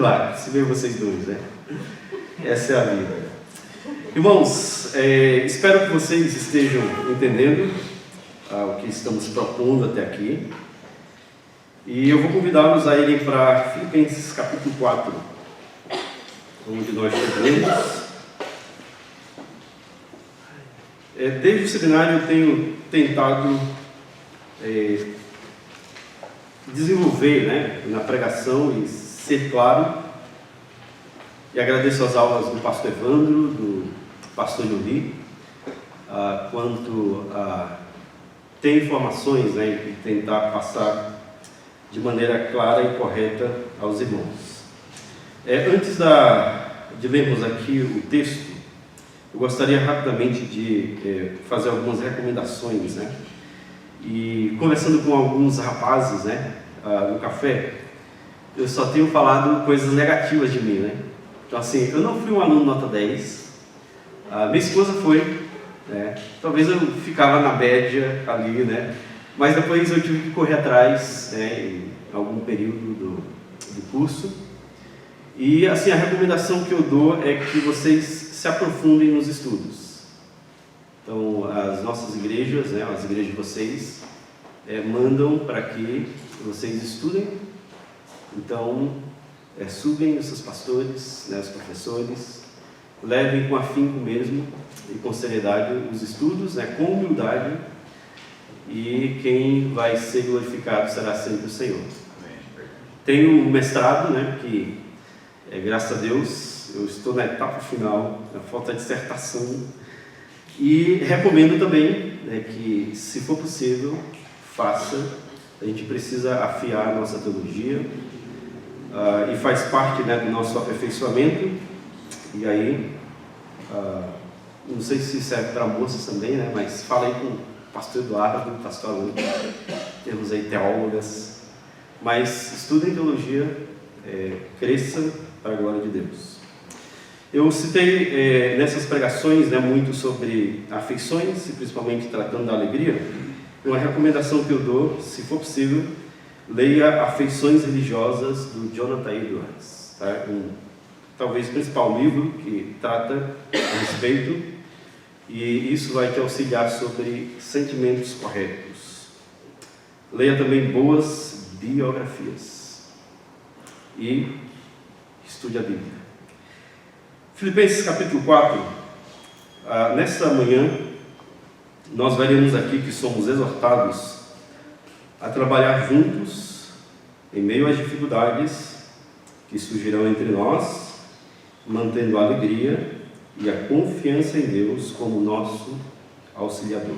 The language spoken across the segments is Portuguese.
Claro, se vê vocês dois, né? Essa é a vida. Irmãos, espero que vocês estejam entendendo o que estamos propondo até aqui. E eu vou convidá-los a irem para Filipenses capítulo 4, onde nós chegamos. Desde o seminário eu tenho tentado desenvolver, né, na pregação e ser claro, e agradeço as aulas do pastor Evandro, do pastor Yuri, quanto a ter informações, né, e tentar passar de maneira clara e correta aos irmãos. Antes de lermos aqui o texto, eu gostaria rapidamente de fazer algumas recomendações, né? E conversando com alguns rapazes, né, no café, eu só tenho falado coisas negativas de mim, né? Então, assim, eu não fui um aluno nota 10, minha esposa foi, né? Talvez eu ficava na média ali, né? Mas depois eu tive que correr atrás, né, em algum período do curso. E, assim, a recomendação que eu dou é que vocês se aprofundem nos estudos. Então, as nossas igrejas, né, as igrejas de vocês, mandam para que vocês estudem. Então, subem os seus pastores, né, os professores, levem com afinco mesmo e com seriedade os estudos, né, com humildade, e quem vai ser glorificado será sempre o Senhor. Tenho um mestrado, né, que, graças a Deus, eu estou na etapa final, falta dissertação, e recomendo também, né, que, se for possível, faça. A gente precisa afiar a nossa teologia, e faz parte, né, do nosso aperfeiçoamento. E aí, não sei se serve para moças também, né, mas fala aí com o pastor Eduardo, pastor Alan, temos aí teólogas, mas estudem teologia, cresça para a glória de Deus. Eu citei nessas pregações, né, muito sobre afeições, e principalmente tratando da alegria. Uma recomendação que eu dou, se for possível, leia Afeições Religiosas, do Jonathan Edwards, tá? Talvez o principal livro que trata a respeito, e isso vai te auxiliar sobre sentimentos corretos. Leia também boas biografias e estude a Bíblia. Filipenses capítulo 4, nesta manhã, nós veremos aqui que somos exortados a trabalhar juntos em meio às dificuldades que surgirão entre nós, mantendo a alegria e a confiança em Deus como nosso auxiliador.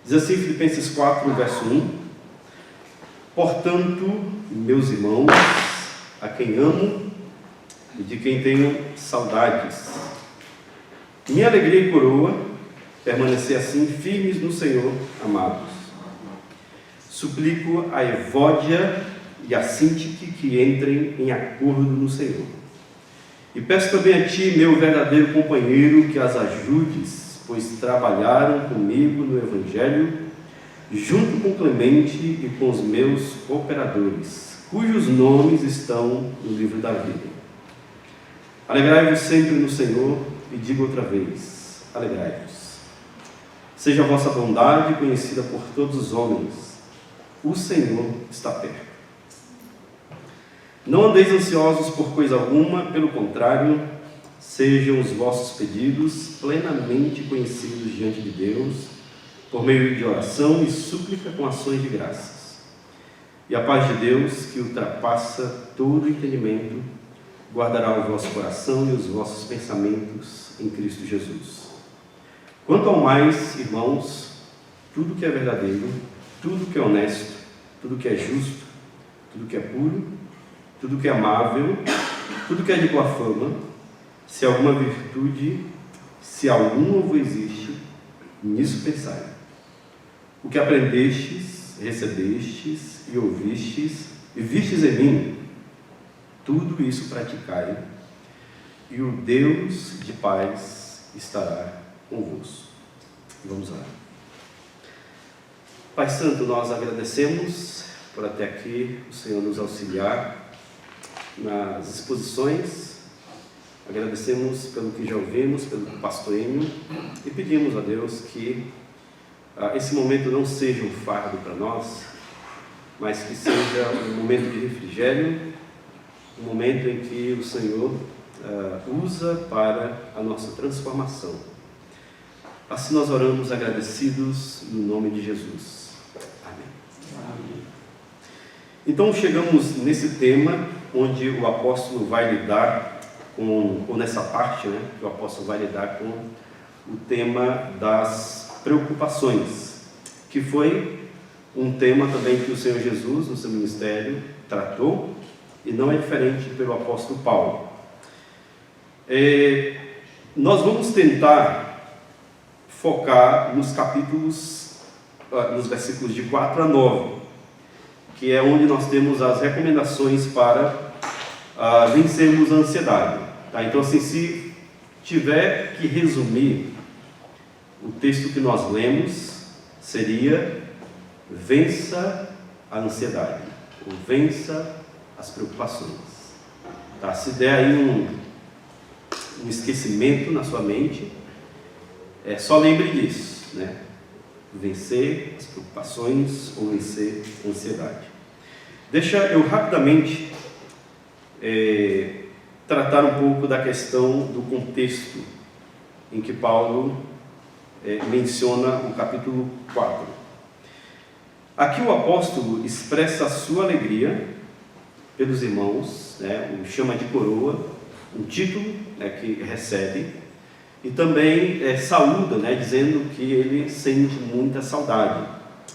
Diz assim Filipenses 4, verso 1: Portanto, meus irmãos, a quem amo e de quem tenho saudades, minha alegria e coroa, permanecer assim firmes no Senhor, amados. Suplico a Evódia e a Síntique que entrem em acordo no Senhor. E peço também a ti, meu verdadeiro companheiro, que as ajudes, pois trabalharam comigo no Evangelho, junto com Clemente e com os meus cooperadores, cujos nomes estão no livro da vida. Alegrai-vos sempre no Senhor, e digo outra vez, alegrai-vos. Seja a vossa bondade conhecida por todos os homens. O Senhor está perto. Não andeis ansiosos por coisa alguma, pelo contrário, sejam os vossos pedidos plenamente conhecidos diante de Deus, por meio de oração e súplica com ações de graças. E a paz de Deus, que ultrapassa todo entendimento, guardará o vosso coração e os vossos pensamentos em Cristo Jesus. Quanto ao mais, irmãos, tudo que é verdadeiro, tudo que é honesto, tudo que é justo, tudo que é puro, tudo que é amável, tudo que é de boa fama, se alguma virtude, se algum louvor existe, nisso pensai. O que aprendestes, recebestes e ouvistes, e vistes em mim, tudo isso praticai, e o Deus de paz estará convosco. Vamos lá. Pai Santo, nós agradecemos por até aqui o Senhor nos auxiliar, nas exposições, agradecemos pelo que já ouvimos, pelo pastor Enio, e pedimos a Deus que esse momento não seja um fardo para nós, mas que seja um momento de refrigério, um momento em que o Senhor usa para a nossa transformação. Assim nós oramos agradecidos no nome de Jesus. Amém. Amém. Então chegamos nesse tema onde o apóstolo vai lidar ou nessa parte, que o apóstolo vai lidar com o tema das preocupações, que foi um tema também que o Senhor Jesus, no seu ministério, tratou, e não é diferente pelo apóstolo Paulo. Nós vamos tentar focar nos capítulos, nos versículos de 4 a 9, que é onde nós temos as recomendações para vencermos a ansiedade. Tá? Então, assim, se tiver que resumir, o texto que nós lemos seria: vença a ansiedade, ou vença as preocupações. Tá? Se der aí um esquecimento na sua mente, só lembre disso, vencer as preocupações ou vencer a ansiedade. Deixa eu rapidamente tratar um pouco da questão do contexto em que Paulo menciona o capítulo 4. Aqui o apóstolo expressa a sua alegria pelos irmãos, o chama de coroa, um título que recebe, e também saúda, dizendo que ele sente muita saudade.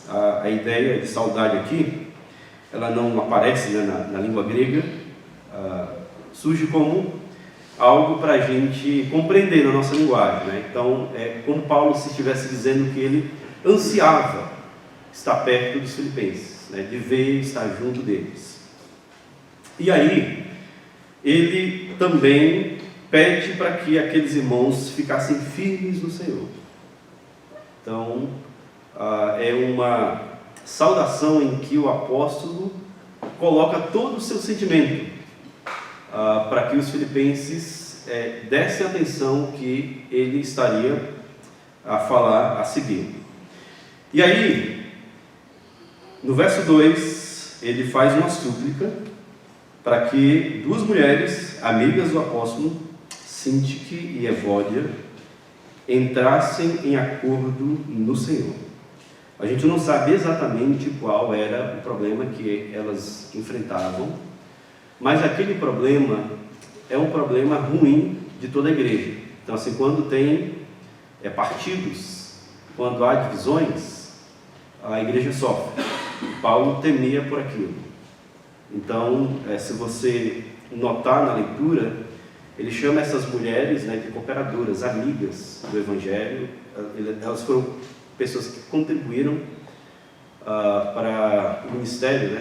A ideia de saudade aqui, ela não aparece na língua grega, surge como algo para a gente compreender na nossa linguagem. Então, é como Paulo se estivesse dizendo que ele ansiava estar perto dos filipenses, de ver, estar junto deles. E aí, ele também pede para que aqueles irmãos ficassem firmes no Senhor. Então, é uma saudação em que o apóstolo coloca todo o seu sentimento para que os filipenses dessem a atenção que ele estaria a falar a seguir. E aí, no verso 2, ele faz uma súplica para que duas mulheres, amigas do apóstolo, Sintique e Evódia, entrassem em acordo no Senhor. A gente não sabe exatamente qual era o problema que elas enfrentavam, mas aquele problema é um problema ruim de toda a igreja. Então, assim, quando tem partidos, quando há divisões, a igreja sofre. Paulo temia por aquilo. Então, se você notar na leitura, ele chama essas mulheres de cooperadoras, amigas do Evangelho. Elas foram pessoas que contribuíram para o ministério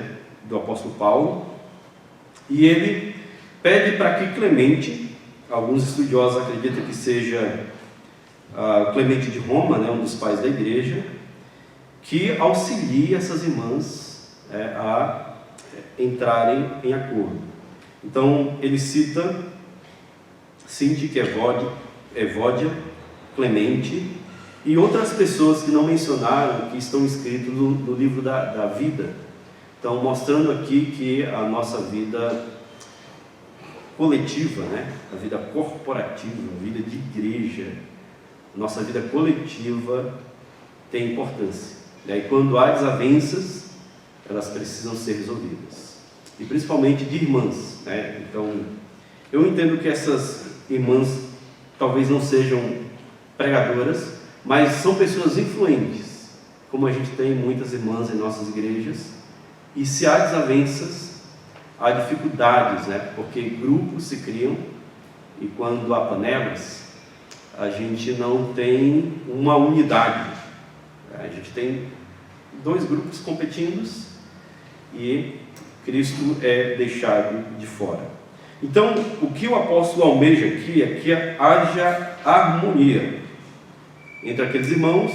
do apóstolo Paulo. E ele pede para que Clemente, alguns estudiosos acreditam que seja Clemente de Roma, um dos pais da igreja, que auxilie essas irmãs a entrarem em acordo. Então ele cita Sintique, Evódia, Clemente e outras pessoas que não mencionaram, que estão escritos no livro da vida. Então, mostrando aqui que a nossa vida coletiva, a vida corporativa, a vida de igreja, a nossa vida coletiva tem importância. E quando há desavenças, elas precisam ser resolvidas. E principalmente de irmãs. Então, eu entendo que essas irmãs talvez não sejam pregadoras, mas são pessoas influentes, como a gente tem muitas irmãs em nossas igrejas. E se há desavenças, há dificuldades, porque grupos se criam, e quando há panelas, a gente não tem uma unidade. A gente tem dois grupos competindo e Cristo é deixado de fora. Então, o que o apóstolo almeja aqui é que haja harmonia entre aqueles irmãos,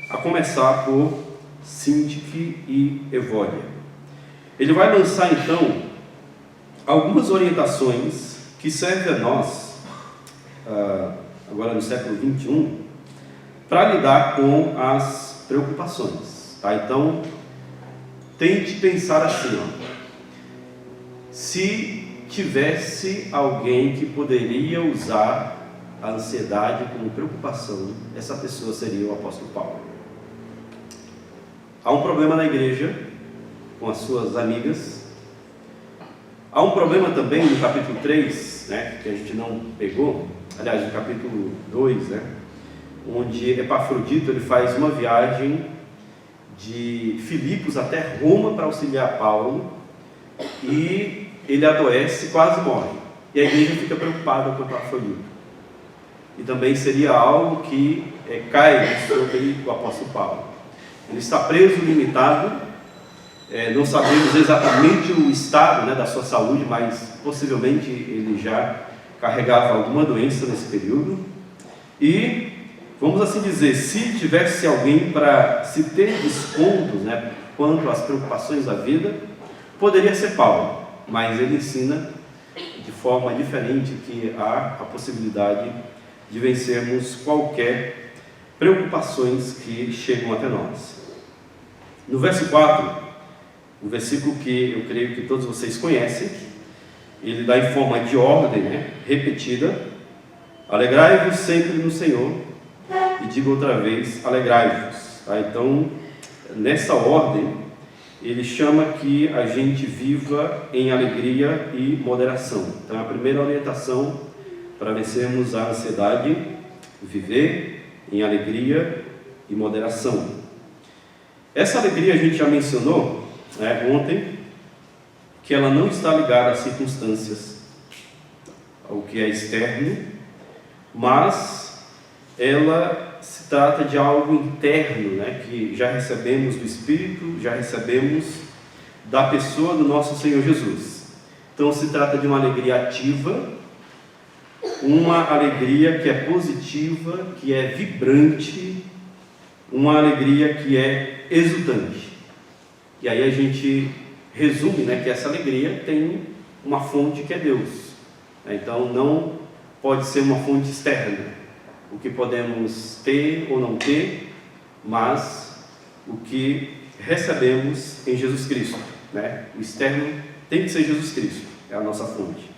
a começar por Sintique e Evódia. Ele vai lançar então algumas orientações que servem a nós, agora no século XXI, para lidar com as preocupações. Tá? Então, tente pensar assim, se tivesse alguém que poderia usar a ansiedade como preocupação, essa pessoa seria o apóstolo Paulo. Há um problema na igreja com as suas amigas. Há um problema também no capítulo 3, né, que a gente não pegou, aliás, no capítulo 2, né, onde Epafrodito ele faz uma viagem de Filipos até Roma para auxiliar Paulo, e ele adoece e quase morre. E a igreja fica preocupada com Epafrodito. E também seria algo que cai sobre o apóstolo Paulo. Ele está preso, limitado, não sabemos exatamente o estado, né, da sua saúde, mas possivelmente ele já carregava alguma doença nesse período. E, vamos assim dizer, se tivesse alguém para se ter descontos, né, quanto às preocupações da vida, poderia ser Paulo, mas ele ensina de forma diferente que há a possibilidade de vencermos qualquer preocupações que chegam até nós. No verso 4, o versículo que eu creio que todos vocês conhecem, ele dá em forma de ordem, né, repetida: alegrai-vos sempre no Senhor, e digo outra vez, alegrai-vos. Tá? Então, nessa ordem, ele chama que a gente viva em alegria e moderação. Então, a primeira orientação para vencermos a ansiedade: viver em alegria e moderação. Essa alegria a gente já mencionou, né, ontem, que ela não está ligada às circunstâncias, ao que é externo, mas ela se trata de algo interno, né, que já recebemos do Espírito, já recebemos da pessoa do nosso Senhor Jesus. Então se trata de uma alegria ativa, uma alegria que é positiva, que é vibrante, uma alegria que é exultante. E aí a gente resume, né, que essa alegria tem uma fonte que é Deus. Então não pode ser uma fonte externa, o que podemos ter ou não ter, mas o que recebemos em Jesus Cristo, né? O externo tem que ser Jesus Cristo, é a nossa fonte.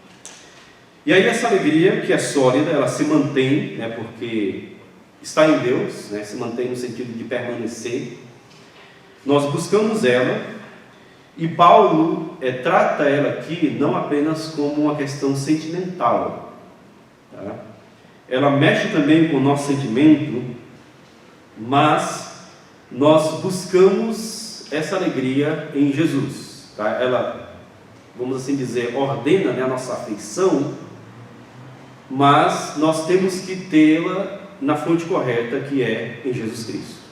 E aí essa alegria que é sólida, ela se mantém, né, porque está em Deus, né, se mantém no sentido de permanecer. Nós buscamos ela, e Paulo trata ela aqui não apenas como uma questão sentimental, tá? Ela mexe também com o nosso sentimento, mas nós buscamos essa alegria em Jesus, tá? Ela, vamos assim dizer, ordena, né, a nossa afeição, mas nós temos que tê-la na fonte correta, que é em Jesus Cristo.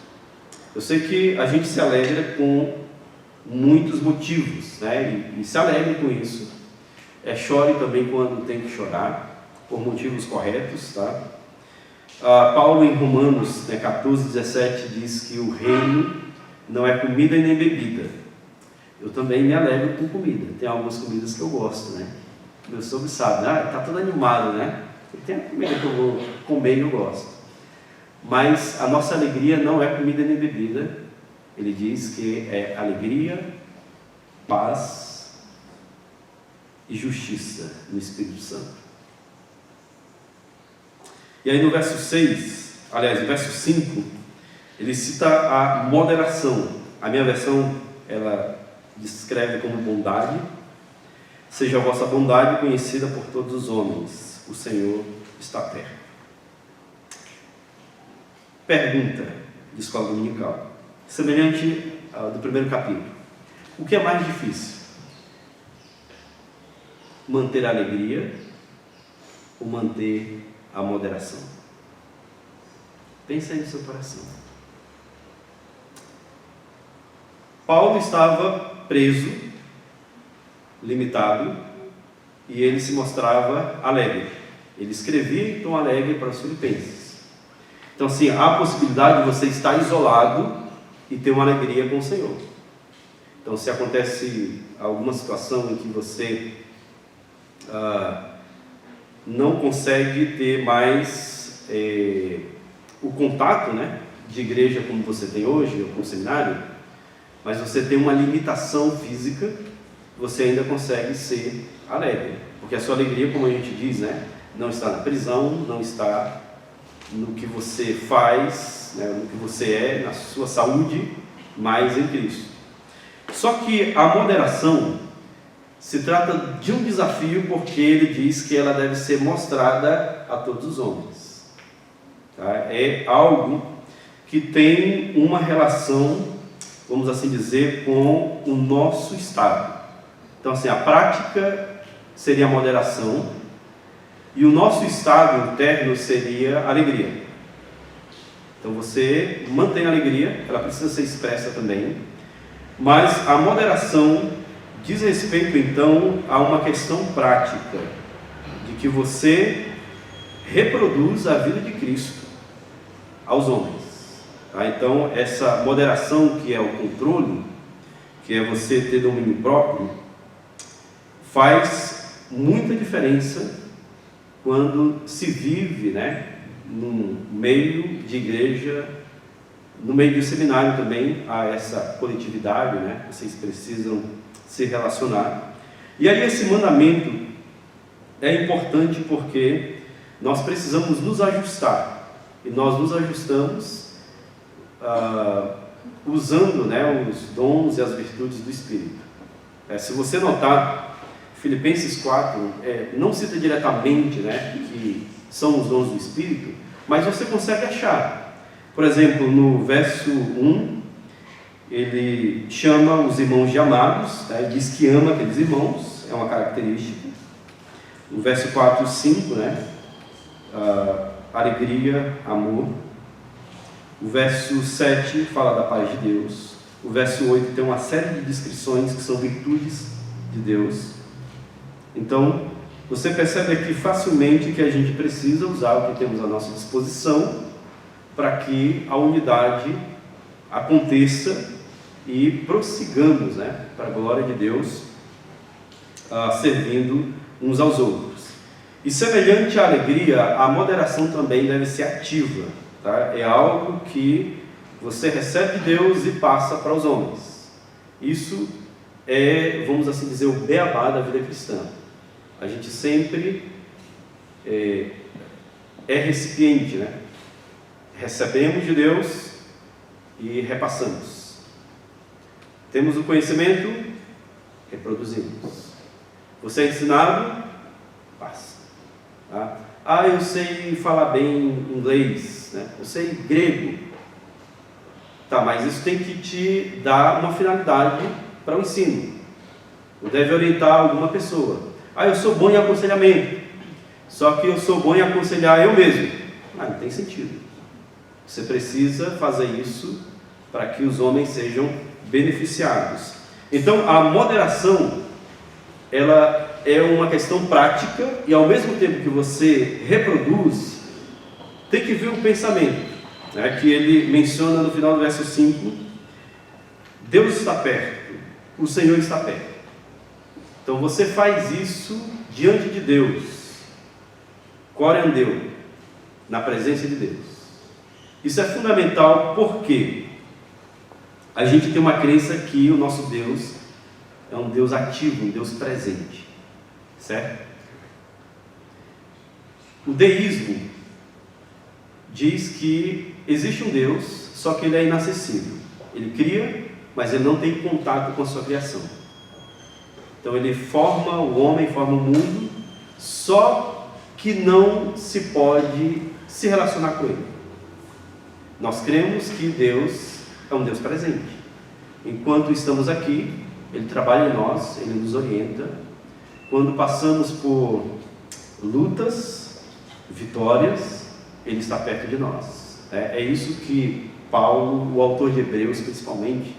Eu sei que a gente se alegra com muitos motivos, né? E se alegre com isso. Chore também quando tem que chorar, por motivos corretos, tá? Paulo em Romanos, né, 14, 17 diz que o reino não é comida e nem bebida. Eu também me alegro com comida. Tem algumas comidas que eu gosto, né? Meu sogro sabe, tá todo animado, né? E tem a comida que eu vou comer e eu gosto. Mas a nossa alegria não é comida nem bebida. Ele diz que é alegria, paz e justiça no Espírito Santo. E aí no verso 6, aliás, no verso 5, ele cita a moderação. A minha versão, ela descreve como bondade. Seja a vossa bondade conhecida por todos os homens, o Senhor está perto. Pergunta de escola dominical, semelhante ao do primeiro capítulo: o que é mais difícil? Manter a alegria ou manter a moderação? Pensa aí no seu coração. Paulo estava preso, limitado, e ele se mostrava alegre. Ele escrevia em tom alegre para os filipenses. Então, assim, há a possibilidade de você estar isolado e ter uma alegria com o Senhor. Então, se acontece alguma situação em que você não consegue ter mais o contato, né, de igreja como você tem hoje, ou com o seminário, mas você tem uma limitação física, você ainda consegue ser alegre, porque a sua alegria, como a gente diz, né, não está na prisão, não está no que você faz, né, no que você é, na sua saúde, mas em Cristo. Só que a moderação se trata de um desafio, porque ele diz que ela deve ser mostrada a todos os homens. Tá? É algo que tem uma relação, vamos assim dizer, com o nosso estado. Então, assim, a prática seria a moderação e o nosso estado interno seria a alegria. Então, você mantém a alegria, ela precisa ser expressa também, mas a moderação diz respeito, então, a uma questão prática, de que você reproduz a vida de Cristo aos homens. Tá? Então, essa moderação, que é o controle, que é você ter domínio próprio, faz muita diferença quando se vive, né, no meio de igreja, no meio do seminário também. Há essa coletividade, né? Vocês precisam se relacionar. E aí esse mandamento é importante porque nós precisamos nos ajustar, e nós nos ajustamos usando, né, os dons e as virtudes do Espírito. Se você notar, Filipenses 4 não cita diretamente, né, que são os dons do Espírito, mas você consegue achar. Por exemplo, no verso 1, ele chama os irmãos de amados, tá? Ele diz que ama aqueles irmãos, é uma característica. No verso 4 e 5, né, alegria, amor. O verso 7 fala da paz de Deus. O verso 8 tem uma série de descrições que são virtudes de Deus. Então, você percebe aqui facilmente que a gente precisa usar o que temos à nossa disposição para que a unidade aconteça e prossigamos, né, para a glória de Deus, servindo uns aos outros. E semelhante à alegria, a moderação também deve ser ativa. Tá? É algo que você recebe de Deus e passa para os homens. Isso é, vamos assim dizer, o beabá da vida cristã. A gente sempre é recipiente, né? Recebemos de Deus e repassamos. Temos o conhecimento, reproduzimos. Você é ensinado, passa. Tá? Eu sei falar bem inglês, né? Eu sei grego. Tá, mas isso tem que te dar uma finalidade para o ensino. Deve orientar alguma pessoa. Eu sou bom em aconselhamento, só que eu sou bom em aconselhar eu mesmo. Não tem sentido. Você precisa fazer isso para que os homens sejam beneficiados. Então, a moderação, ela é uma questão prática, e ao mesmo tempo que você reproduz, tem que vir um pensamento, né, que ele menciona no final do verso 5, Deus está perto, o Senhor está perto. Então você faz isso diante de Deus, corandeu, na presença de Deus. Isso é fundamental porque a gente tem uma crença que o nosso Deus é um Deus ativo, um Deus presente, certo? O deísmo diz que existe um Deus, só que ele é inacessível. Ele cria, mas ele não tem contato com a sua criação. Então ele forma o homem, forma o mundo, só que não se pode se relacionar com ele. Nós cremos que Deus é um Deus presente. Enquanto estamos aqui, ele trabalha em nós, ele nos orienta. Quando passamos por lutas, vitórias, ele está perto de nós. É isso que Paulo, o autor de Hebreus principalmente,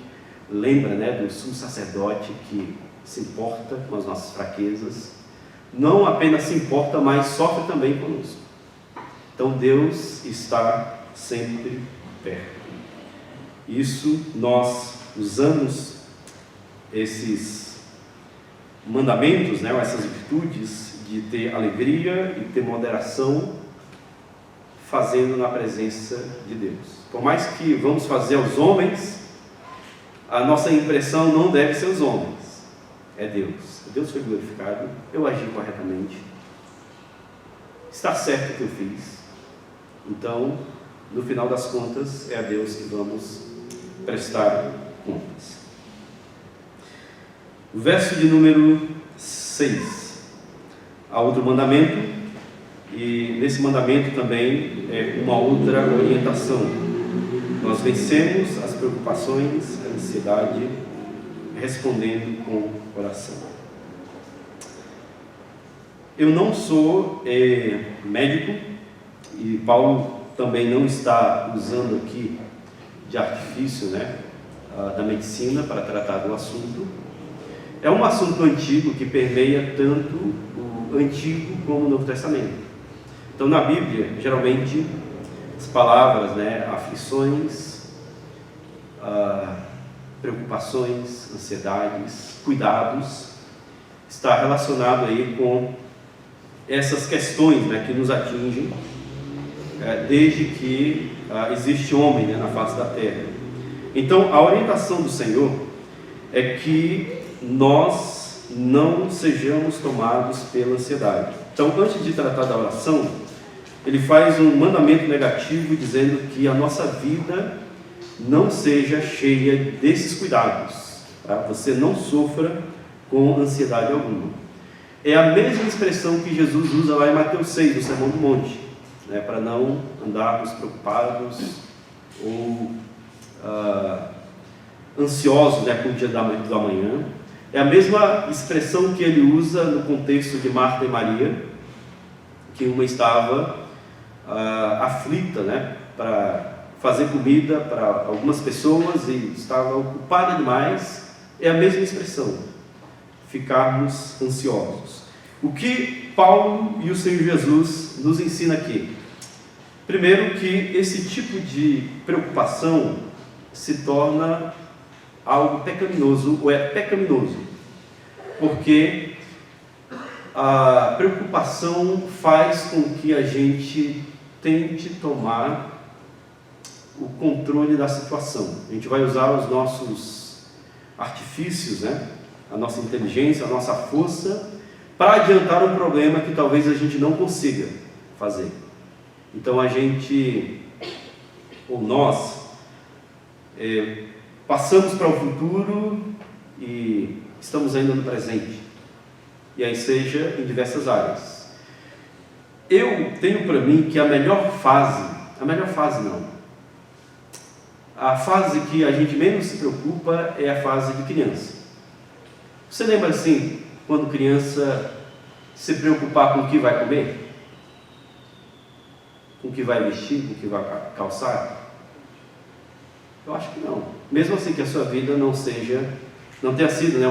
lembra, né, do sumo sacerdote que se importa com as nossas fraquezas, não apenas se importa, mas sofre também conosco. Então Deus está sempre perto. Isso nós usamos mandamentos, né, essas virtudes de ter alegria e ter moderação, fazendo na presença de Deus. Por mais que vamos fazer aos homens, a nossa impressão não deve ser os homens, é Deus. Deus foi glorificado, eu agi corretamente, está certo o que eu fiz. Então, no final das contas, é a Deus que vamos prestar contas. O verso de número 6. Há outro mandamento, e nesse mandamento também é uma outra orientação. Nós vencemos as preocupações, a ansiedade, respondendo com oração. Eu não sou médico, e Paulo também não está usando aqui de artifício, né, da medicina para tratar do assunto. É um assunto antigo que permeia tanto o Antigo como o Novo Testamento. Então, na Bíblia, geralmente, as palavras, né, aflições, preocupações, ansiedades, cuidados, está relacionado aí com essas questões, né, que nos atingem desde que existe homem, né, na face da terra. Então, a orientação do Senhor é que nós não sejamos tomados pela ansiedade. Então, antes de tratar da oração, ele faz um mandamento negativo dizendo que a nossa vida não seja cheia desses cuidados, tá? Você não sofra com ansiedade alguma. É a mesma expressão que Jesus usa lá em Mateus 6, no Sermão do Monte, né, para não andarmos preocupados ou ansiosos, né, com o dia do amanhã. É a mesma expressão que ele usa no contexto de Marta e Maria, que uma estava aflita, né, para fazer comida para algumas pessoas e estava ocupada demais. É a mesma expressão, ficarmos ansiosos. O que Paulo e o Senhor Jesus nos ensina aqui? Primeiro, que esse tipo de preocupação se torna algo pecaminoso, ou é pecaminoso, porque a preocupação faz com que a gente tente tomar o controle da situação. A gente vai usar os nossos artifícios, né? A nossa inteligência, a nossa força, para adiantar um problema que talvez a gente não consiga fazer. Então a gente, ou nós, passamos para o futuro e estamos ainda no presente, e aí seja em diversas áreas. Eu tenho para mim que a melhor fase não, a fase que a gente menos se preocupa é a fase de criança. Você lembra assim, quando criança se preocupar com o que vai comer? Com o que vai vestir, com o que vai calçar? Eu acho que não. Mesmo assim que a sua vida não tenha sido, né,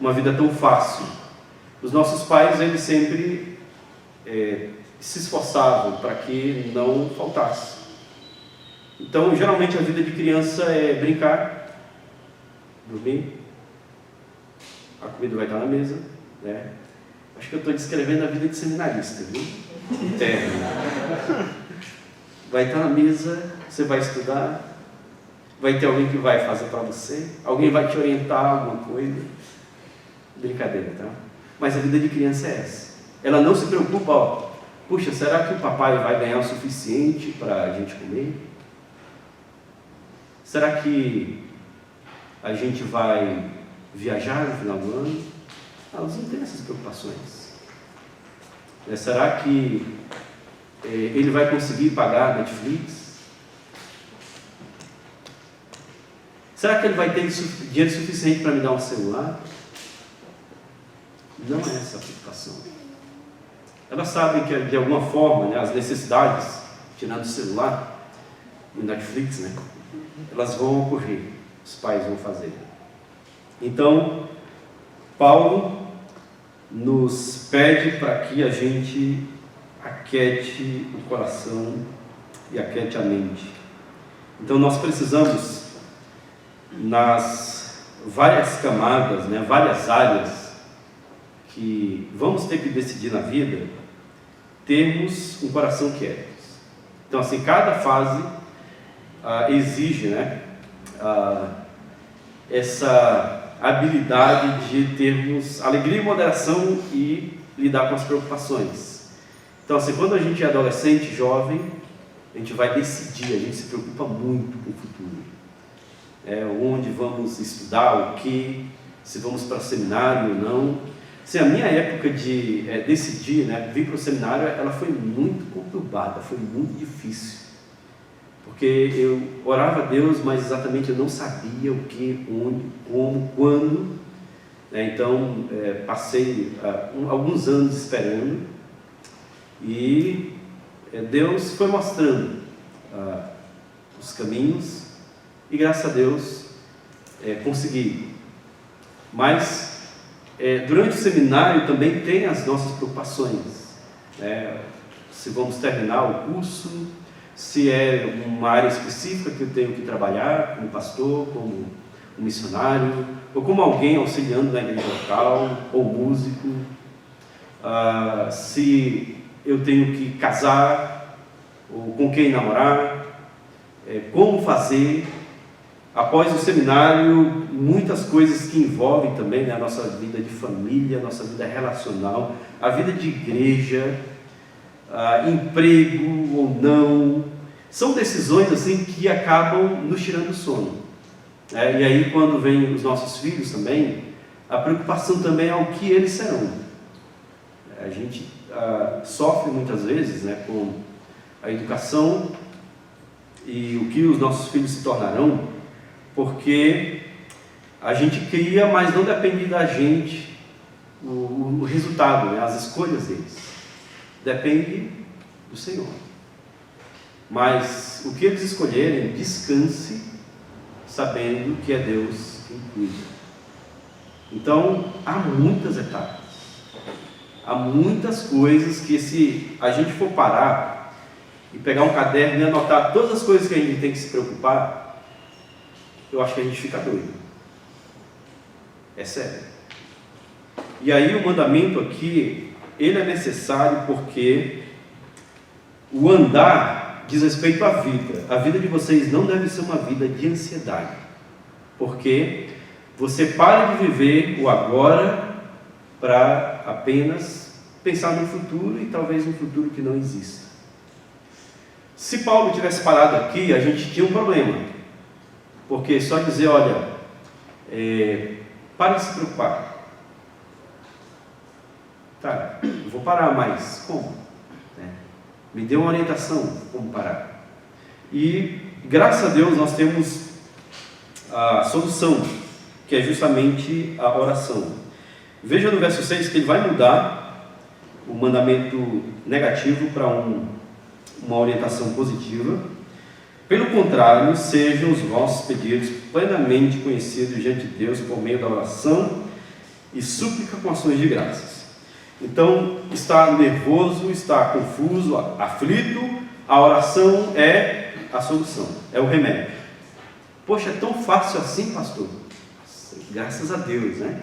uma vida tão fácil. Os nossos pais, eles sempre se esforçavam para que não faltasse. Então, geralmente a vida de criança é brincar, dormir, a comida vai estar na mesa, né? Acho que eu estou descrevendo a vida de seminarista, viu? Interno. Vai estar na mesa, você vai estudar, vai ter alguém que vai fazer para você, alguém vai te orientar alguma coisa. Brincadeira, tá? Mas a vida de criança é essa. Ela não se preocupa, puxa, será que o papai vai ganhar o suficiente para a gente comer? Será que a gente vai viajar no final do ano? Elas não têm essas preocupações. Será que ele vai conseguir pagar a Netflix? Será que ele vai ter dinheiro suficiente para me dar um celular? Não é essa a preocupação. Elas sabem que, de alguma forma, né, as necessidades, tirando o celular e o Netflix, né, elas vão ocorrer, os pais vão fazer. Então, Paulo nos pede para que a gente aquete o coração e aquete a mente. Então, nós precisamos, nas várias camadas, né, várias áreas que vamos ter que decidir na vida, termos um coração quieto. Então, assim, cada fase exige, né, essa habilidade de termos alegria e moderação e lidar com as preocupações. Então, assim, quando a gente é adolescente, jovem, a gente vai decidir, a gente se preocupa muito com o futuro. Onde vamos estudar, o que, se vamos para seminário ou não. Assim, a minha época de decidir, né, vir para o seminário, ela foi muito conturbada, foi muito difícil. Porque eu orava a Deus, mas exatamente eu não sabia o que, onde, como, quando. Então, passei alguns anos esperando e Deus foi mostrando os caminhos e, graças a Deus, consegui. Mas, durante o seminário também tem as nossas preocupações. Se vamos terminar o curso, se é uma área específica que eu tenho que trabalhar como pastor, como um missionário, ou como alguém auxiliando na igreja local, ou músico, se eu tenho que casar, ou com quem namorar, como fazer. Após o seminário, muitas coisas que envolvem também, né, a nossa vida de família, a nossa vida relacional, a vida de igreja, emprego ou não, são decisões assim que acabam nos tirando o sono. E aí, quando vem os nossos filhos também, a preocupação também é o que eles serão. A gente sofre muitas vezes, né, com a educação e o que os nossos filhos se tornarão, porque a gente cria, mas não depende da gente o resultado, né, as escolhas deles. Depende do Senhor. Mas o que eles escolherem, descanse sabendo que é Deus quem cuida. Então, há muitas etapas. Há muitas coisas que, se a gente for parar e pegar um caderno e anotar todas as coisas que a gente tem que se preocupar, eu acho que a gente fica doido. É sério. E aí o mandamento aqui, ele é necessário porque o andar diz respeito à vida. A vida de vocês não deve ser uma vida de ansiedade, porque você para de viver o agora para apenas pensar no futuro e talvez no futuro que não exista. Se Paulo tivesse parado aqui, a gente tinha um problema. Porque só dizer, olha, para de se preocupar. Tá, eu vou parar, mas como? Me dê uma orientação como parar. E, graças a Deus, nós temos a solução, que é justamente a oração. Veja no verso 6 que ele vai mudar o mandamento negativo para uma orientação positiva. Pelo contrário, sejam os vossos pedidos plenamente conhecidos diante de Deus por meio da oração e súplica com ações de graças. Então, está nervoso, está confuso, aflito, a oração é a solução, é o remédio. Poxa, é tão fácil assim, pastor? Graças a Deus, né?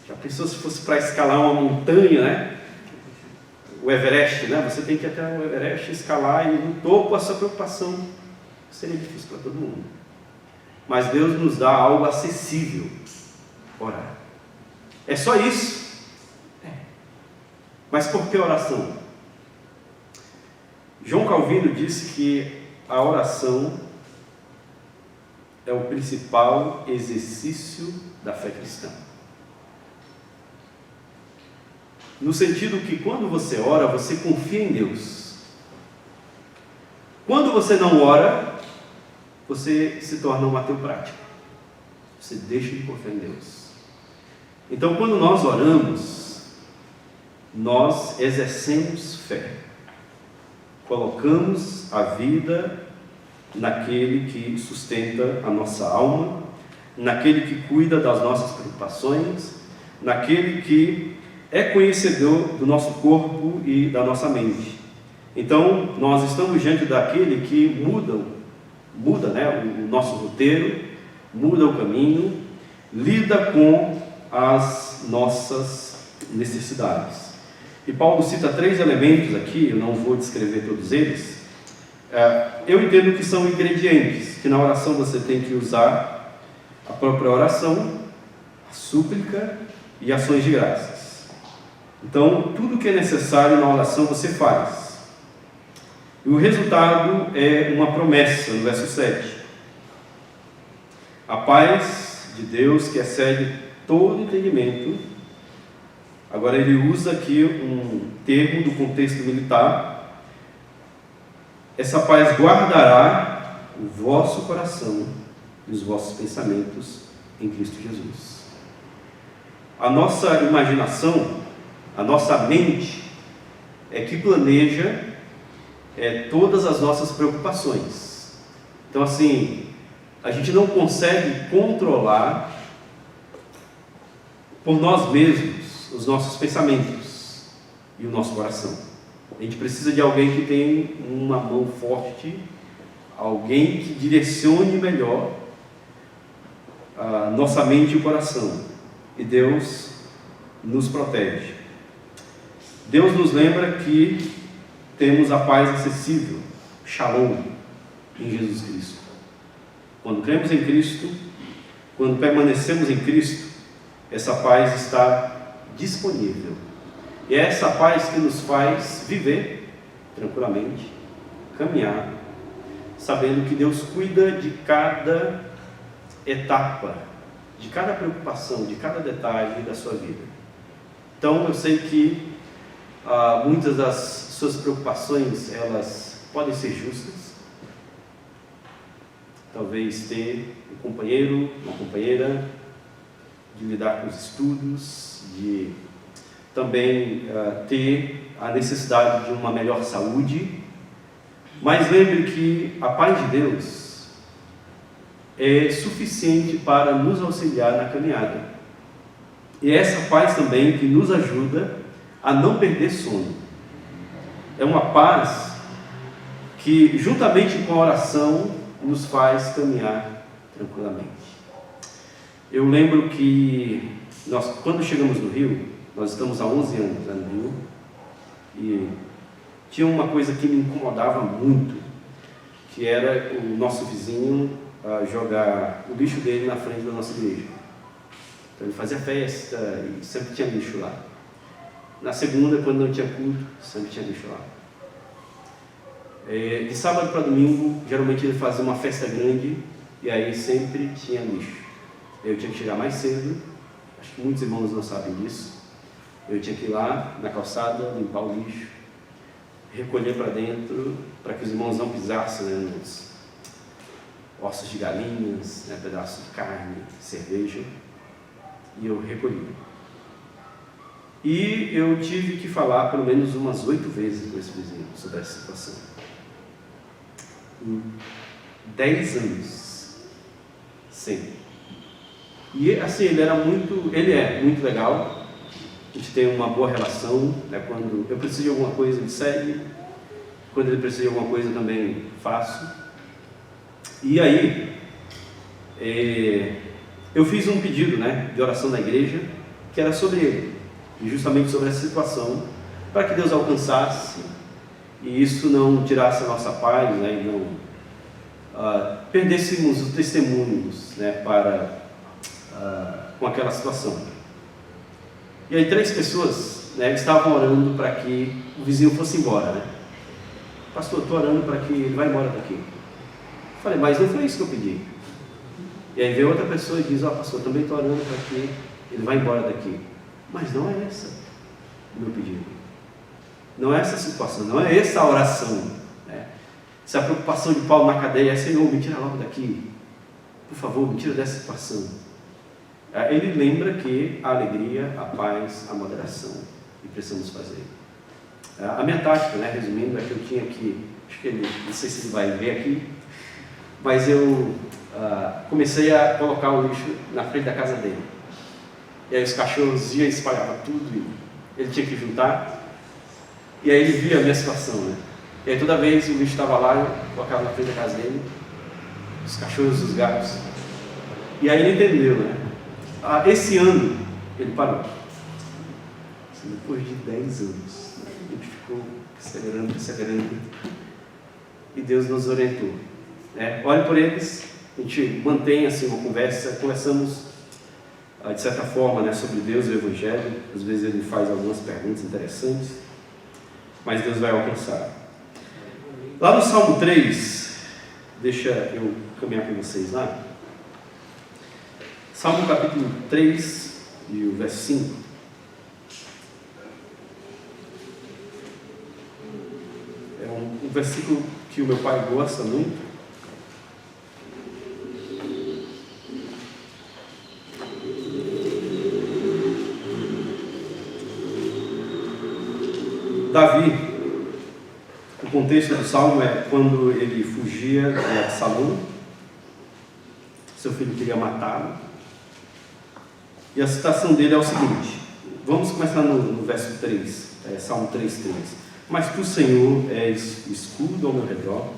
Já pensou se fosse para escalar uma montanha, né? O Everest, né? Você tem que ir até o Everest, escalar e no topo a sua preocupação seria difícil para todo mundo. Mas Deus nos dá algo acessível: orar. É só isso? Mas por que oração? João Calvino disse que a oração é o principal exercício da fé cristã. No sentido que quando você ora, você confia em Deus. Quando você não ora, você se torna um ateu prático. Você deixa de confiar em Deus. Então, quando nós oramos, nós exercemos fé. Colocamos a vida naquele que sustenta a nossa alma, naquele que cuida das nossas preocupações, naquele que é conhecedor do nosso corpo e da nossa mente. Então, nós estamos diante daquele que muda, né, o nosso roteiro, muda o caminho lida com as nossas necessidades. E Paulo cita 3 elementos aqui, eu não vou descrever todos eles. Eu entendo que são ingredientes, que na oração você tem que usar a própria oração, a súplica e ações de graças. Então, tudo que é necessário na oração você faz. E o resultado é uma promessa, no verso 7. A paz de Deus, que excede todo entendimento. Agora ele usa aqui um termo do contexto militar. Essa paz guardará o vosso coração e os vossos pensamentos em Cristo Jesus. A nossa imaginação, a nossa mente é que planeja todas as nossas preocupações. Então assim, a gente não consegue controlar por nós mesmos os nossos pensamentos e o nosso coração. A gente precisa de alguém que tem uma mão forte, alguém que direcione melhor a nossa mente e o coração. E Deus nos protege. Deus nos lembra que temos a paz acessível, Shalom, em Jesus Cristo. Quando cremos em Cristo, quando permanecemos em Cristo, essa paz está disponível. E é essa paz que nos faz viver tranquilamente, caminhar, sabendo que Deus cuida de cada etapa, de cada preocupação, de cada detalhe da sua vida. Então eu sei que muitas das suas preocupações, elas podem ser justas. Talvez ter um companheiro, uma companheira, de lidar com os estudos, de também ter a necessidade de uma melhor saúde. Mas lembre que a paz de Deus é suficiente para nos auxiliar na caminhada. E é essa paz também que nos ajuda a não perder sono. É uma paz que, juntamente com a oração, nos faz caminhar tranquilamente. Eu lembro que nós, quando chegamos no Rio, nós estamos há 11 anos no Rio, e tinha uma coisa que me incomodava muito, que era o nosso vizinho jogar o lixo dele na frente da nossa igreja. Então ele fazia festa e sempre tinha lixo lá. Na segunda, quando não tinha culto, sempre tinha lixo lá. De sábado para domingo, geralmente ele fazia uma festa grande e aí sempre tinha lixo. Eu tinha que chegar mais cedo, acho que muitos irmãos não sabem disso. Eu tinha que ir lá na calçada, limpar o lixo, recolher para dentro, para que os irmãos não pisassem nos ossos de galinhas, pedaços de carne, cerveja, e eu recolhi. E eu tive que falar pelo menos umas 8 vezes com esse vizinho sobre essa situação. Em 10 anos, sempre. E assim, ele é muito legal, a gente tem uma boa relação, quando eu preciso de alguma coisa ele segue, quando ele precisa de alguma coisa também faço. E aí, eu fiz um pedido de oração na igreja, que era sobre ele, e justamente sobre essa situação, para que Deus alcançasse, e isso não tirasse a nossa paz, e não perdêssemos os testemunhos com aquela situação. E aí 3 pessoas estavam orando para que o vizinho fosse embora. Pastor, estou orando para que ele vá embora daqui. Eu falei, mas não foi isso que eu pedi. E aí veio outra pessoa e diz, pastor, também estou orando para que ele vá embora daqui. Mas não é essa o meu pedido. Não é essa a situação, não é essa a oração. Se a preocupação de Paulo na cadeia é, Senhor, me tira logo daqui. Por favor, me tira dessa situação. Ele lembra que a alegria, a paz, a moderação, e precisamos fazer. A minha tática, resumindo, é que eu tinha que, acho que ele, não sei se ele vai ver aqui, mas eu comecei a colocar o lixo na frente da casa dele. E aí os cachorros iam e espalhavam tudo, e ele tinha que juntar, e aí ele via a minha situação, E aí toda vez o lixo estava lá, eu colocava na frente da casa dele, os cachorros, os gatos, e aí ele entendeu, Esse ano ele parou. Depois de 10 anos, ele ficou perseverando. E Deus nos orientou. Olhe por eles, a gente mantém assim uma conversa, conversamos de certa forma, sobre Deus e o Evangelho. Às vezes ele faz algumas perguntas interessantes, mas Deus vai alcançar. Lá no Salmo 3, deixa eu caminhar com vocês lá. Salmo capítulo 3 e o verso 5. É um versículo que o meu pai gosta muito. Davi, o contexto do Salmo é quando ele fugia de Absalão, seu filho queria matá-lo, e a citação dele é o seguinte, vamos começar no verso 3, Salmo 3:3. Mas tu, Senhor, és o escudo ao meu redor,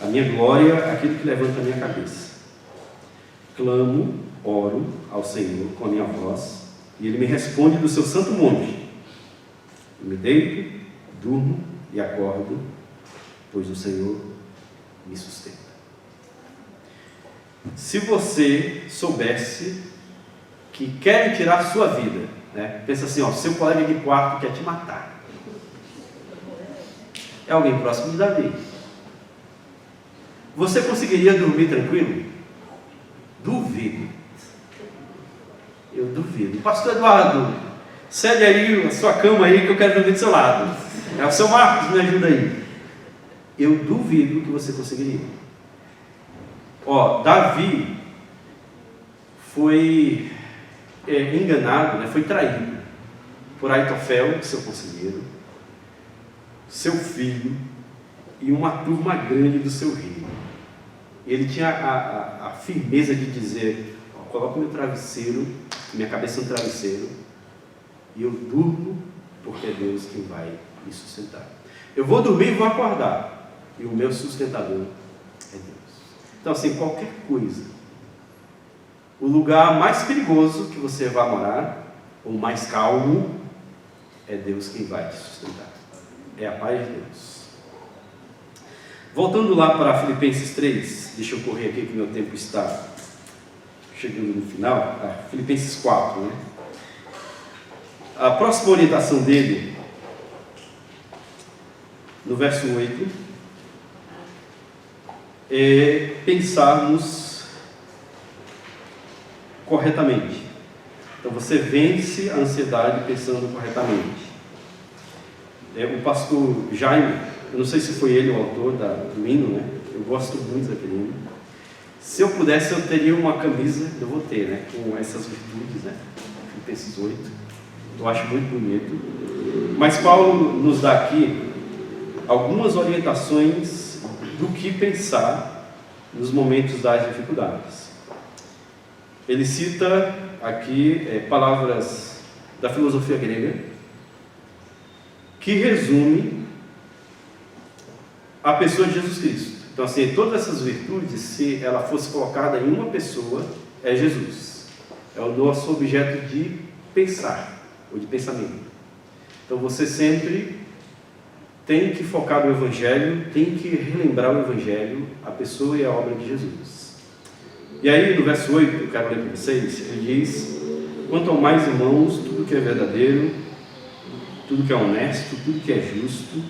a minha glória, aquele que levanta a minha cabeça. Clamo, oro ao Senhor com a minha voz, e Ele me responde do seu santo monte. Eu me deito, durmo e acordo, pois o Senhor me sustenta. Se você soubesse que querem tirar a sua vida, pensa assim, seu colega de quarto quer te matar. É alguém próximo de Davi. Você conseguiria dormir tranquilo? Duvido. Eu duvido. Pastor Eduardo, cede aí a sua cama aí que eu quero dormir do seu lado. O seu Marcos, me ajuda aí. Eu duvido que você conseguiria. Davi foi enganado, foi traído por Aitofel, seu conselheiro, seu filho e uma turma grande do seu rei. Ele tinha a firmeza de dizer, coloca meu travesseiro, minha cabeça no travesseiro, e eu durmo, porque é Deus quem vai me sustentar. Eu vou dormir e vou acordar, e o meu sustentador é Deus. Então, assim, qualquer coisa, o lugar mais perigoso que você vai morar, ou mais calmo, é Deus quem vai te sustentar. É a paz de Deus. Voltando lá para Filipenses 3, deixa eu correr aqui que meu tempo está chegando no final. Filipenses 4, A próxima orientação dele, no verso 8, é pensarmos corretamente. Então você vence a ansiedade pensando corretamente. O pastor Jaime, eu não sei se foi ele o autor do hino, eu gosto muito daquele hino. Se eu pudesse, eu teria uma camisa, eu vou ter, com essas virtudes, Filipenses 8. Eu acho muito bonito. Mas Paulo nos dá aqui algumas orientações do que pensar nos momentos das dificuldades. Ele cita aqui palavras da filosofia grega que resume a pessoa de Jesus Cristo. Então, assim, todas essas virtudes, se ela fosse colocada em uma pessoa, é Jesus. É o nosso objeto de pensar, ou de pensamento. Então, você sempre tem que focar no Evangelho, tem que relembrar o Evangelho, a pessoa e a obra de Jesus. E aí, no verso 8, eu quero ler para vocês, ele diz: quanto ao mais, irmãos, tudo que é verdadeiro, tudo que é honesto, tudo que é justo,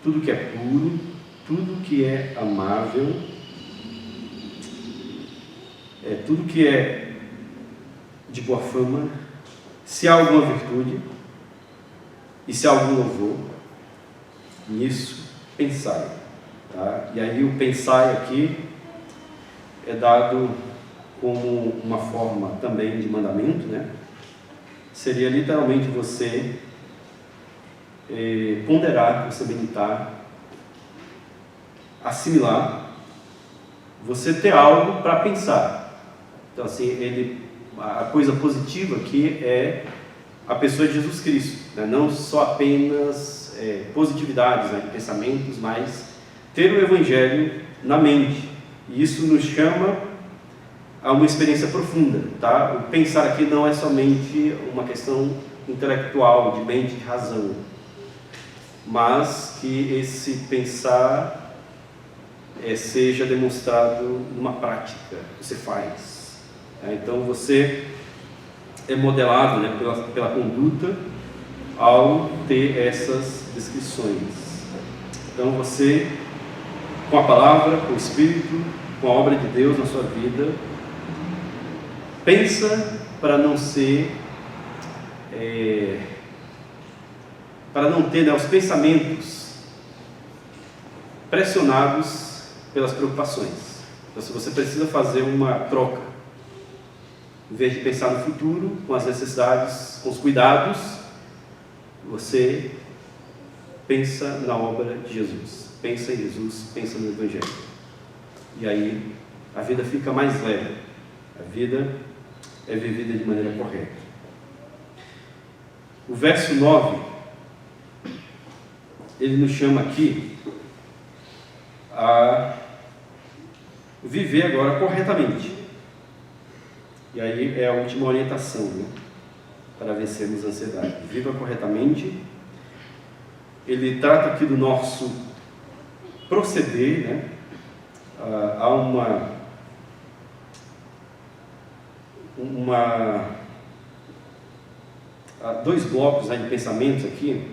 tudo que é puro, tudo que é amável, tudo que é de boa fama, se há alguma virtude e se há algum louvor, nisso pensai. Tá? E aí o pensai aqui é dado como uma forma também de mandamento, Seria literalmente você ponderar, você meditar, assimilar, você ter algo para pensar. Então, assim, a coisa positiva aqui é a pessoa de Jesus Cristo, não só apenas positividades, de pensamentos, mas ter o Evangelho na mente. E isso nos chama a uma experiência profunda, tá? O pensar aqui não é somente uma questão intelectual, de mente, de razão, mas que esse pensar seja demonstrado numa prática que você faz. Então você é modelado, né, pela conduta ao ter essas descrições. Então você, com a palavra, com o Espírito, com a obra de Deus na sua vida, pensa para não ser, para não ter, né, os pensamentos pressionados pelas preocupações. Então, se você precisa fazer uma troca, em vez de pensar no futuro, com as necessidades, com os cuidados, você pensa na obra de Jesus, pensa em Jesus, pensa no Evangelho. E aí a vida fica mais leve, a vida é vivida de maneira correta. O verso 9, ele nos chama aqui a viver agora corretamente. E aí é a última orientação, né, para vencermos a ansiedade. Viva corretamente. Ele trata aqui do nosso proceder, né? Há dois blocos, né, de pensamentos aqui,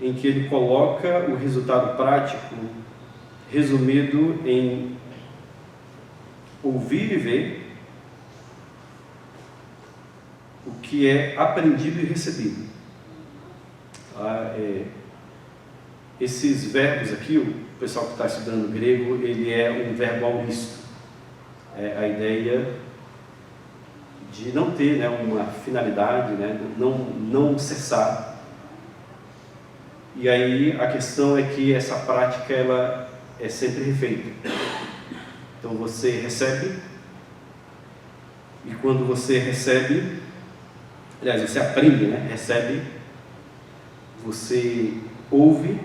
em que ele coloca o resultado prático resumido em ouvir e ver o que é aprendido e recebido. Esses verbos aqui, o pessoal que está estudando grego, ele é um verbo auristo. A ideia de não ter, né, uma finalidade, né, não cessar. E aí a questão é que essa prática ela é sempre refeita. Então você recebe, e quando você recebe, aliás, você aprende, né, recebe, você ouve,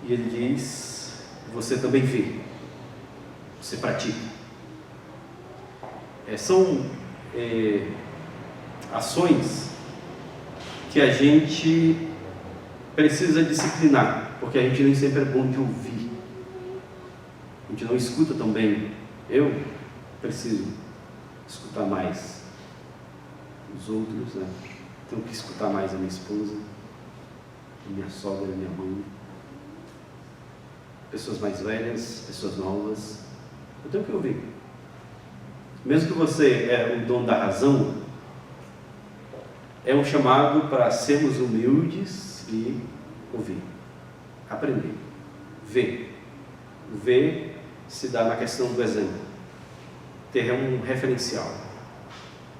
e ele diz, você também vê, você pratica. São ações que a gente precisa disciplinar, porque a gente nem sempre é bom de ouvir, a gente não escuta tão bem. Eu preciso escutar mais os outros, né? Tenho que escutar mais a minha esposa, a minha sogra, a minha mãe, pessoas mais velhas, pessoas novas. Eu tenho que ouvir. Mesmo que você é o dono da razão, é um chamado para sermos humildes e ouvir, aprender, ver. Ver se dá na questão do exemplo, ter um referencial,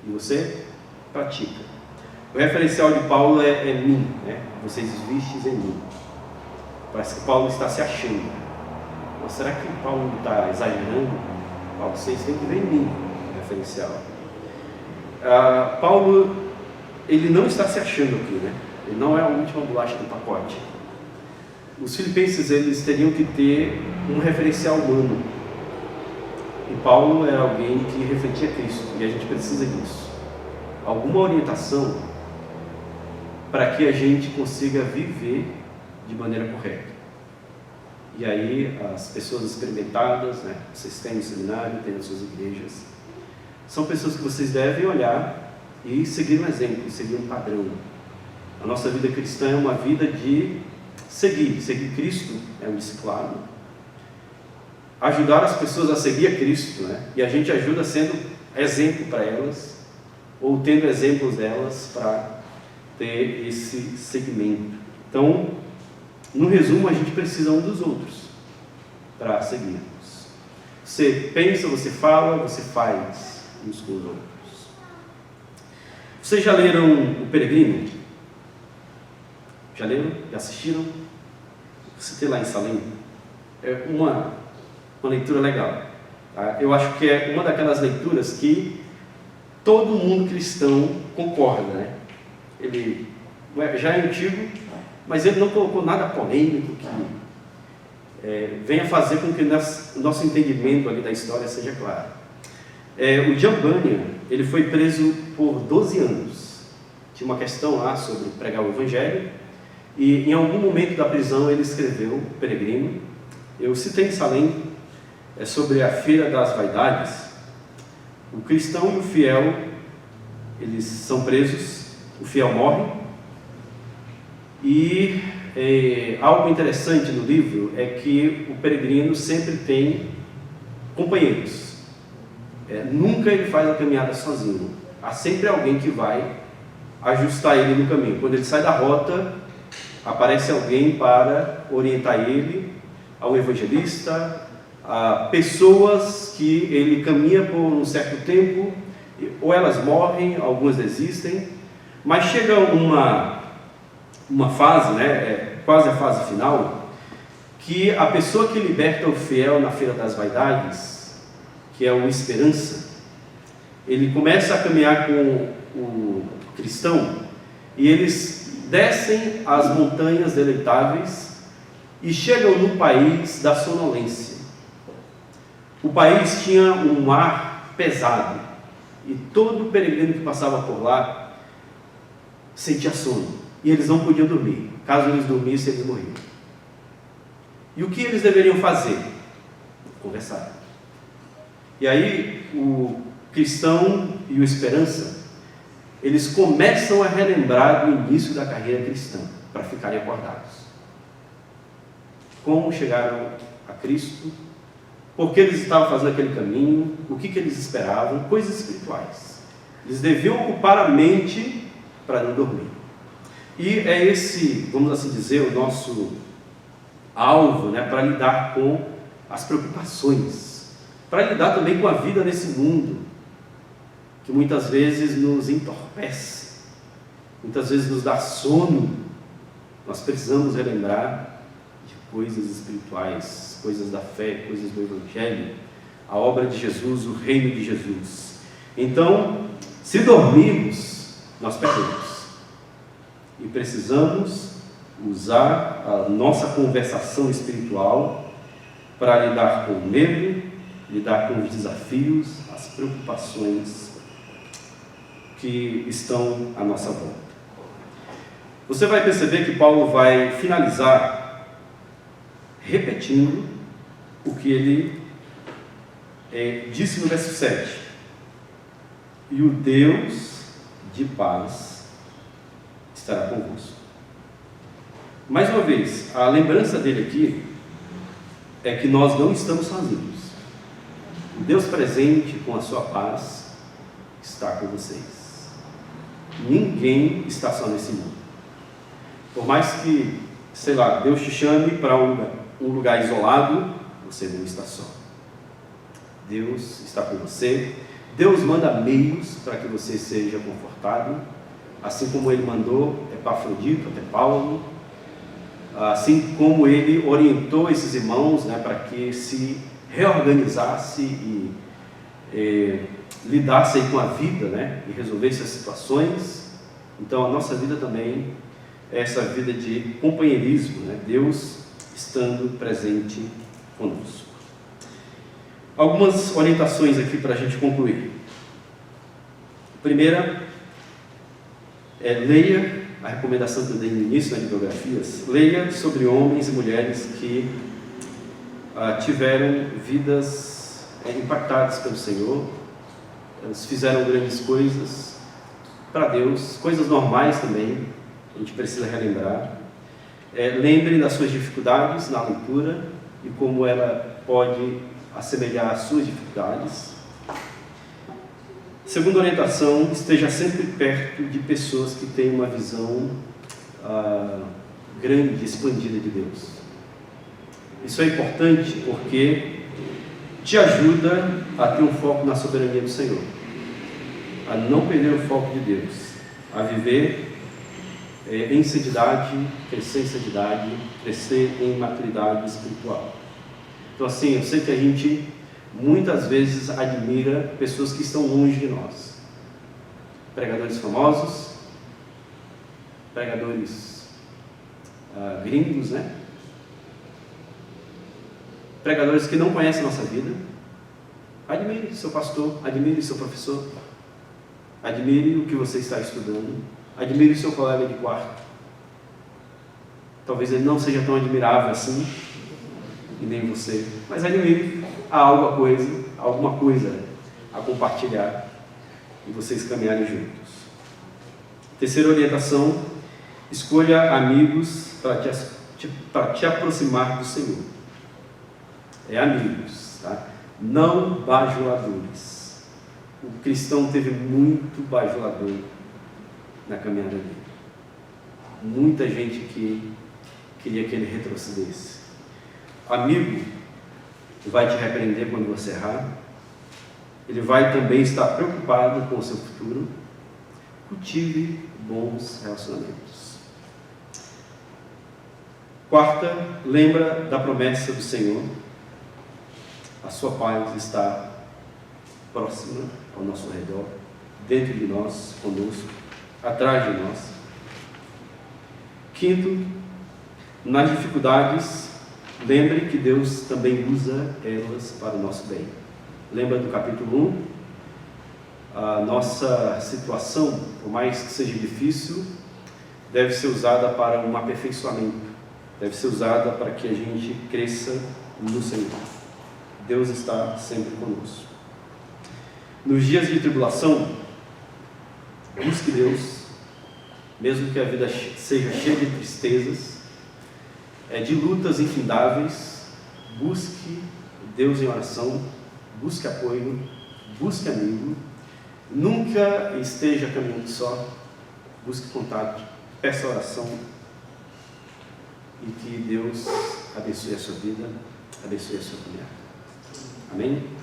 e você pratica. O referencial de Paulo é mim, né? Vocês vistes em mim. Parece que Paulo está se achando. Mas será que Paulo está exagerando? Paulo, vocês têm que ver em mim, referencial. Paulo, ele não está se achando aqui, né? Ele não é a última bolacha do pacote. Os filipenses, eles teriam que ter um referencial humano. E Paulo era alguém que refletia Cristo, e a gente precisa disso. Alguma orientação para que a gente consiga viver de maneira correta. E aí as pessoas experimentadas, né, vocês têm no seminário, têm nas suas igrejas, são pessoas que vocês devem olhar e seguir um exemplo, seguir um padrão. A nossa vida cristã é uma vida de seguir Cristo, é um discipulado, ajudar as pessoas a seguir a Cristo, né? E a gente ajuda sendo exemplo para elas, ou tendo exemplos delas para ter esse segmento. Então, no resumo, a gente precisa um dos outros para seguirmos. Você pensa, você fala, você faz uns com os outros. Vocês já leram O Peregrino? Já leram? Já assistiram? Você tem lá em Salem? É uma leitura legal. Tá? Eu acho que é uma daquelas leituras que todo mundo cristão concorda, né? Ele já é antigo, mas ele não colocou nada polêmico, venha fazer com que nosso entendimento ali da história seja claro. O John Bunyan, ele foi preso por 12 anos. Tinha uma questão lá sobre pregar o Evangelho, e em algum momento da prisão ele escreveu o Peregrino. Eu citei em Salem sobre a Feira das Vaidades. O cristão e o fiel, eles são presos, o fiel morre, e algo interessante no livro é que o peregrino sempre tem companheiros. Nunca ele faz a caminhada sozinho. Há sempre alguém que vai ajustar ele no caminho. Quando ele sai da rota, aparece alguém para orientar ele, a um evangelista, a pessoas que ele caminha por um certo tempo, ou elas morrem, algumas desistem, mas chega uma fase, quase a fase final, que a pessoa que liberta o fiel na Feira das Vaidades, que é o Esperança, ele começa a caminhar com o cristão, e eles descem as montanhas deleitáveis e chegam no país da sonolência. O país tinha um ar pesado, e todo peregrino que passava por lá sentia sono, e eles não podiam dormir. Caso eles dormissem, eles morriam. E o que eles deveriam fazer? Conversar. E aí o cristão e o Esperança, eles começam a relembrar do início da carreira cristã, para ficarem acordados. Como chegaram a Cristo, por que eles estavam fazendo aquele caminho, o que eles esperavam, coisas espirituais. Eles deviam ocupar a mente para não dormir. E é esse, vamos assim dizer, o nosso alvo, para lidar com as preocupações, para lidar também com a vida nesse mundo, que muitas vezes nos entorpece, muitas vezes nos dá sono. Nós precisamos relembrar de coisas espirituais, coisas da fé, coisas do Evangelho, a obra de Jesus, o reino de Jesus. Então, se dormirmos, nós perdemos. E precisamos usar a nossa conversação espiritual para lidar com o medo, lidar com os desafios, as preocupações que estão à nossa volta. Você vai perceber que Paulo vai finalizar repetindo o que ele disse no verso 7. E o Deus de paz estará convosco. Mais uma vez, a lembrança dele aqui é que nós não estamos sozinhos. O Deus presente com a sua paz está com vocês. Ninguém está só nesse mundo. Por mais que, Deus te chame para um lugar isolado, você não está só. Deus está com você. Deus manda meios para que você seja confortado, assim como Ele mandou Epafrodito até Paulo, assim como Ele orientou esses irmãos para que se reorganizasse e lidasse com a vida, e resolvesse as situações. Então a nossa vida também é essa vida de companheirismo, Deus estando presente conosco. Algumas orientações aqui para a gente concluir. A primeira leia a recomendação que eu dei no início, de biografias. Leia sobre homens e mulheres que tiveram vidas impactadas pelo Senhor. Eles fizeram grandes coisas para Deus, coisas normais também, a gente precisa relembrar. Lembre das suas dificuldades na leitura e como ela pode assemelhar às suas dificuldades. Segunda orientação, esteja sempre perto de pessoas que têm uma visão grande, expandida de Deus. Isso é importante porque te ajuda a ter um foco na soberania do Senhor, a não perder o foco de Deus, a viver em santidade, crescer em santidade, crescer em maturidade espiritual. Então assim, eu sei que a gente muitas vezes admira pessoas que estão longe de nós, pregadores famosos, pregadores gringos, pregadores que não conhecem a nossa vida. Admire seu pastor, admire seu professor, admire o que você está estudando, admire seu colega de quarto. Talvez ele não seja tão admirável assim, e nem você, mas admire, há alguma coisa a compartilhar e vocês caminharem juntos. Terceira orientação: escolha amigos para te aproximar do Senhor. É amigos, tá? Não bajuladores. O cristão teve muito bajulador na caminhada dele. Muita gente que queria que ele retrocedesse. Amigo vai te repreender quando você errar. Ele vai também estar preocupado com o seu futuro. Cultive bons relacionamentos. Quarta, lembra da promessa do Senhor. A sua paz está próxima ao nosso redor, dentro de nós, conosco, atrás de nós. Quinto, nas dificuldades, lembre que Deus também usa elas para o nosso bem. Lembra do capítulo 1? A nossa situação, por mais que seja difícil, deve ser usada para um aperfeiçoamento, deve ser usada para que a gente cresça no Senhor. Deus está sempre conosco. Nos dias de tribulação, busque Deus, mesmo que a vida seja cheia de tristezas, de lutas infindáveis. Busque Deus em oração, busque apoio, busque amigo. Nunca esteja caminhando só, busque contato, peça oração, e que Deus abençoe a sua vida, abençoe a sua caminhada. Amém?